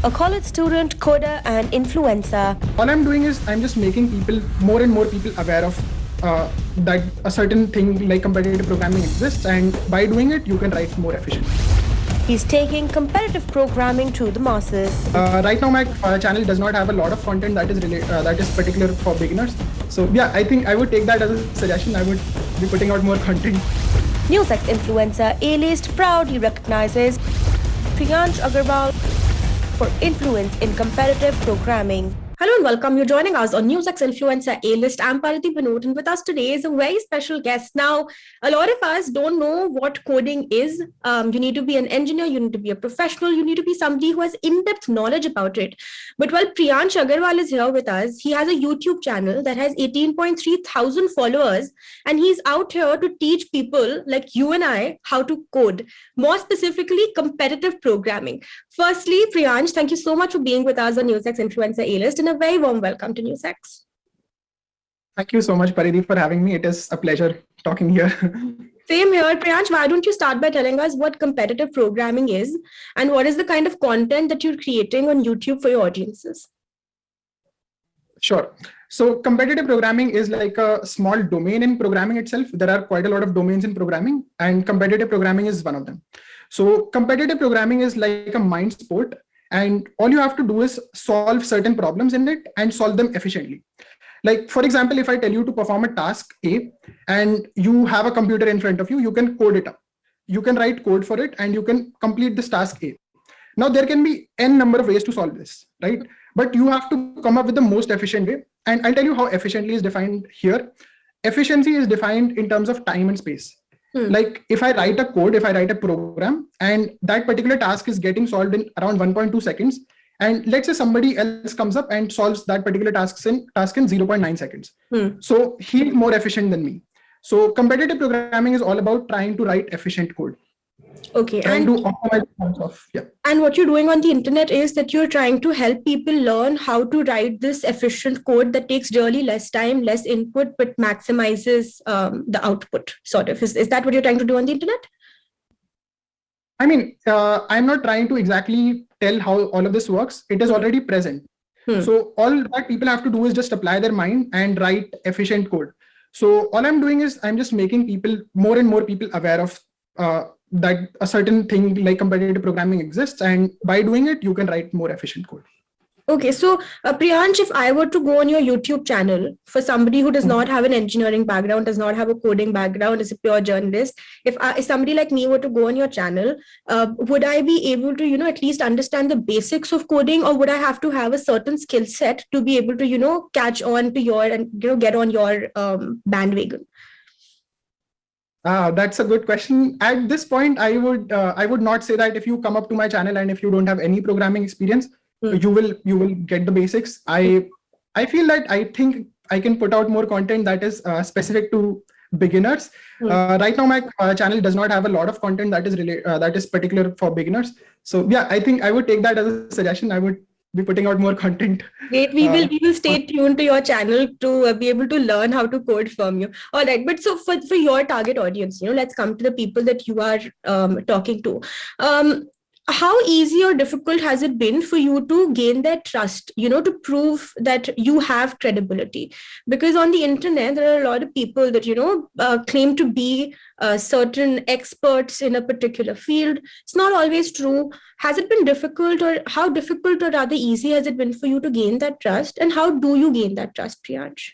a college student, coder, and influencer. All I'm doing is I'm just making people, more and more people, aware of that a certain thing like competitive programming exists, and by doing it, you can write more efficiently. He's taking competitive programming to the masses. Right now, my channel does not have a lot of content that is particular for beginners. So yeah, I think I would take that as a suggestion. I would be putting out more content. NewsX influencer A-list proudly recognizes Priyansh Agarwal for influence in competitive programming. Hello and welcome. You're joining us on NewsX Influencer A-List. I'm Parati Binote, and with us today is a very special guest. Now, a lot of us don't know what coding is. You need to be an engineer, you need to be a professional, you need to be somebody who has in-depth knowledge about it. But while Priyansh Agarwal is here with us, he has a YouTube channel that has 18.3 thousand followers, and he's out here to teach people like you and I how to code, more specifically competitive programming. Firstly, Priyansh, thank you so much for being with us on NewsX Influencer A-List, and a very warm welcome to NewsX. Thank you so much, Paridhi, for having me. It is a pleasure talking here. Same here. Priyansh, why don't you start by telling us what competitive programming is and what is the kind of content that you're creating on YouTube for your audiences? Sure. So competitive programming is like a small domain in programming itself. There are quite a lot of domains in programming, and competitive programming is one of them. So competitive programming is like a mind sport, and all you have to do is solve certain problems in it and solve them efficiently. Like, for example, if I tell you to perform a task A and you have a computer in front of you, you can code it up. You can write code for it and you can complete this task A. Now, there can be n number of ways to solve this, right? But you have to come up with the most efficient way. And I'll tell you how efficiently is defined here. Efficiency is defined in terms of time and space. Like if I write a code, if I write a program, and that particular task is getting solved in around 1.2 seconds, and let's say somebody else comes up and solves that particular task in 0.9 seconds. So he's more efficient than me. So competitive programming is all about trying to write efficient code. Okay. Trying to optimize of, yeah. And what you're doing on the internet is that you're trying to help people learn how to write this efficient code that takes really less time, less input, but maximizes the output, sort of. Is that what you're trying to do on the internet? I mean, I'm not trying to exactly tell how all of this works. It is already present. So all that people have to do is just apply their mind and write efficient code. So all I'm doing is I'm just making people, more and more people, aware of that a certain thing like competitive programming exists, and by doing it, you can write more efficient code. Okay, so Priyansh, if I were to go on your YouTube channel for somebody who does not have an engineering background, does not have a coding background, is a pure journalist, if somebody like me were to go on your channel, would I be able to, at least understand the basics of coding, or would I have to have a certain skill set to be able to, catch on to your and get on your bandwagon? That's a good question. At this point, I would not say that if you come up to my channel and if you don't have any programming experience, you will get the basics. I feel that I think I can put out more content that is specific to beginners. Right now, my channel does not have a lot of content that is particular for beginners. So yeah, I think I would take that as a suggestion. I would be putting out more content. Great. We will stay tuned to your channel to be able to learn how to code from you. All right. But so for your target audience, let's come to the people that you are talking to. How easy or difficult has it been for you to gain their trust, to prove that you have credibility? Because on the internet, there are a lot of people that, claim to be certain experts in a particular field. It's not always true. Has it been difficult, or how difficult or rather easy has it been for you to gain that trust? And how do you gain that trust, Priyansh?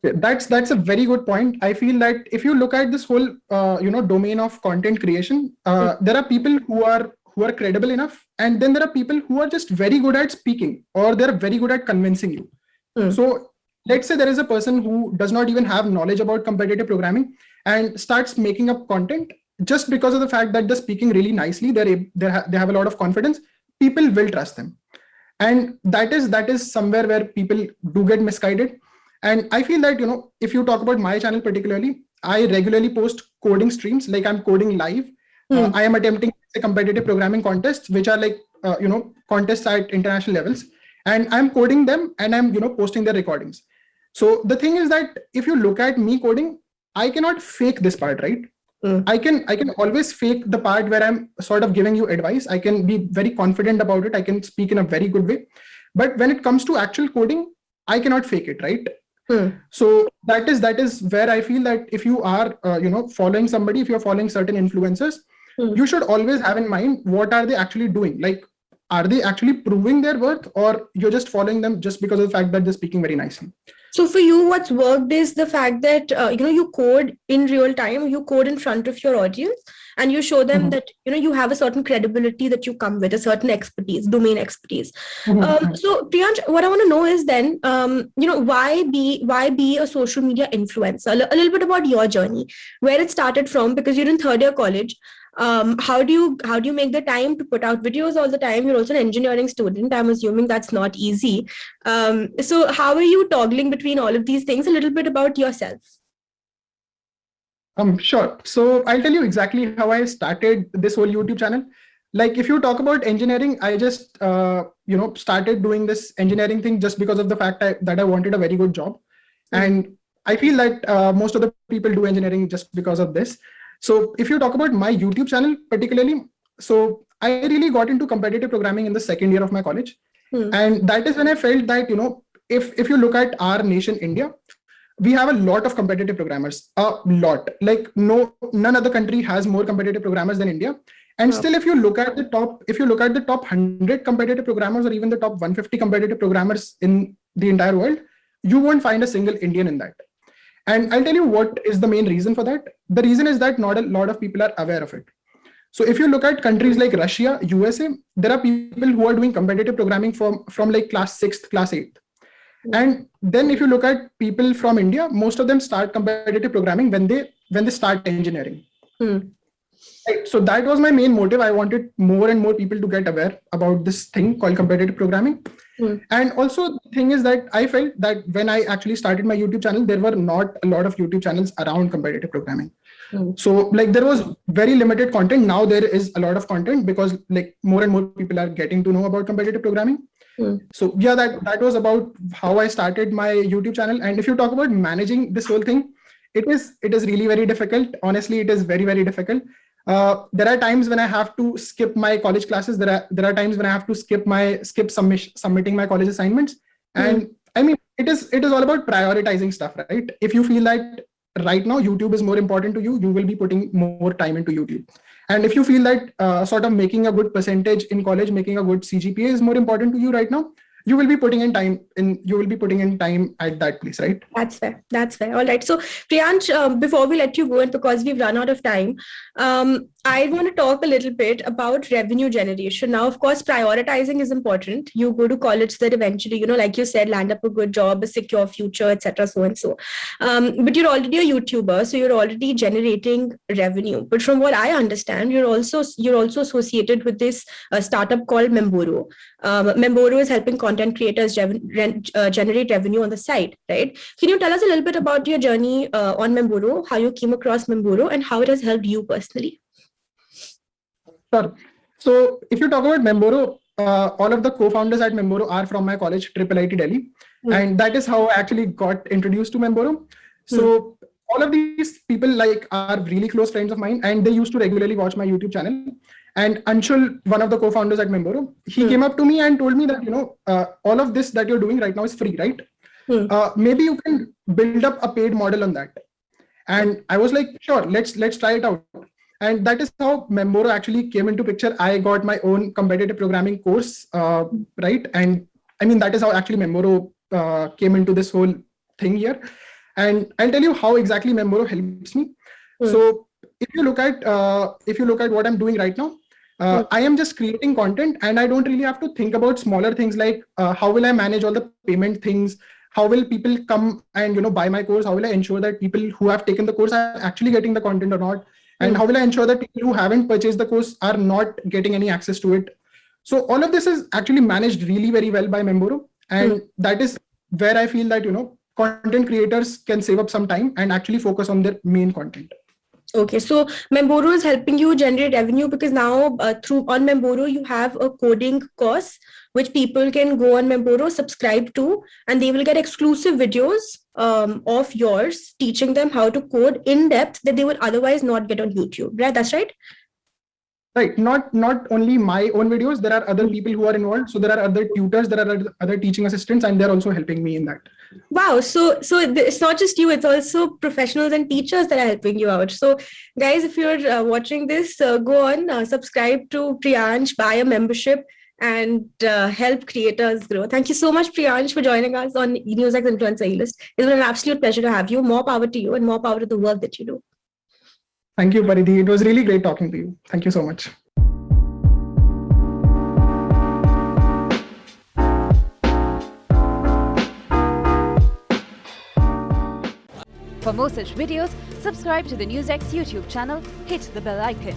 That's a very good point. I feel that if you look at this whole domain of content creation, there are people who are credible enough, and then there are people who are just very good at speaking, or they're very good at convincing you. So let's say there is a person who does not even have knowledge about competitive programming and starts making up content just because of the fact that they're speaking really nicely. They have a lot of confidence. People will trust them, and that is somewhere where people do get misguided. And I feel that, if you talk about my channel particularly, I regularly post coding streams, like I'm coding live. I am attempting a competitive programming contests, which are like, contests at international levels. And I'm coding them and I'm, posting their recordings. So the thing is that if you look at me coding, I cannot fake this part, right? I can always fake the part where I'm sort of giving you advice. I can be very confident about it. I can speak in a very good way. But when it comes to actual coding, I cannot fake it, right? So that is where I feel that if you are following somebody, if you're following certain influencers, you should always have in mind what are they actually doing. Like, are they actually proving their worth, or you're just following them just because of the fact that they're speaking very nicely? So for you, what's worked is the fact that you code in real time, you code in front of your audience, and you show them that you have a certain credibility that you come with, a certain expertise, domain expertise. So Priyansh, what I want to know is then, why be a social media influencer? A little bit about your journey, where it started from, because you're in third year college. How do you make the time to put out videos all the time? You're also an engineering student. I'm assuming that's not easy. So how are you toggling between all of these things? A little bit about yourself. Sure. So I'll tell you exactly how I started this whole YouTube channel. Like, if you talk about engineering, I just started doing this engineering thing just because of the fact that I wanted a very good job, and I feel that most of the people do engineering just because of this. So if you talk about my YouTube channel particularly, so I really got into competitive programming in the second year of my college. And that is when I felt that, if you look at our nation, India, we have a lot of competitive programmers, a lot. Like, none other country has more competitive programmers than India. And still, if you look at the top 100 competitive programmers, or even the top 150 competitive programmers in the entire world, you won't find a single Indian in that. And I'll tell you what is the main reason for that. The reason is that not a lot of people are aware of it. So if you look at countries like Russia, USA, there are people who are doing competitive programming from like class 6th, class 8th. And then if you look at people from India, most of them start competitive programming when they start engineering. Right. So that was my main motive. I wanted more and more people to get aware about this thing called competitive programming. And also, the thing is that I felt that when I actually started my YouTube channel, there were not a lot of YouTube channels around competitive programming. So like, there was very limited content. Now there is a lot of content because like more and more people are getting to know about competitive programming. So yeah, that was about how I started my YouTube channel. And if you talk about managing this whole thing, it is really very difficult. Honestly, it is very, very difficult. There are times when I have to skip my college classes. There are times when I have to skip submitting my college assignments. And I mean, it is all about prioritizing stuff, right? If you feel that right now YouTube is more important to you, you will be putting more time into YouTube. And if you feel that sort of making a good percentage in college, making a good CGPA is more important to you right now, you will be putting in time at that place, right? That's fair. All right. So Priyansh, before we let you go, and because we've run out of time, I want to talk a little bit about revenue generation. Now, of course, prioritizing is important. You go to college so that eventually, like you said, land up a good job, a secure future, etc., so and so. But you're already a YouTuber, so you're already generating revenue. But from what I understand, you're also associated with this startup called Memboro. Memboro is helping content creators generate revenue on the site, right? Can you tell us a little bit about your journey on Memboro, how you came across Memboro, and how it has helped you personally? Sure. So if you talk about Memboro, all of the co-founders at Memboro are from my college, IIIT Delhi. And that is how I actually got introduced to Memboro. So all of these people like are really close friends of mine, and they used to regularly watch my YouTube channel. And Anshul, one of the co-founders at Memboro, he came up to me and told me that, all of this that you're doing right now is free, right? Maybe you can build up a paid model on that. And I was like, sure, let's try it out. And that is how Memboro actually came into picture. I got my own competitive programming course, right? And I mean, that is how actually Memboro came into this whole thing here. And I'll tell you how exactly Memboro helps me. So if you look at what I'm doing right now, I am just creating content, and I don't really have to think about smaller things like how will I manage all the payment things? How will people come and buy my course? How will I ensure that people who have taken the course are actually getting the content or not? And how will I ensure that people who haven't purchased the course are not getting any access to it? So all of this is actually managed really very well by Memboro. And that is where I feel that, content creators can save up some time and actually focus on their main content. Okay, so Memboro is helping you generate revenue because now on Memboro, you have a coding course which people can go on Memboro, subscribe to, and they will get exclusive videos of yours teaching them how to code in depth that they would otherwise not get on YouTube. Right? That's right. Right. Not only my own videos. There are other people who are involved. So there are other tutors, there are other teaching assistants, and they're also helping me in that. Wow. So it's not just you, it's also professionals and teachers that are helping you out. So guys, if you're watching this, go on, subscribe to Priyansh, buy a membership, and help creators grow. Thank you so much, Priyansh, for joining us on NewsX Influencer A-List. It's been an absolute pleasure to have you. More power to you and more power to the work that you do. Thank you, Paridhi. It was really great talking to you. Thank you so much. For more such videos, subscribe to the NewsX YouTube channel, hit the bell icon.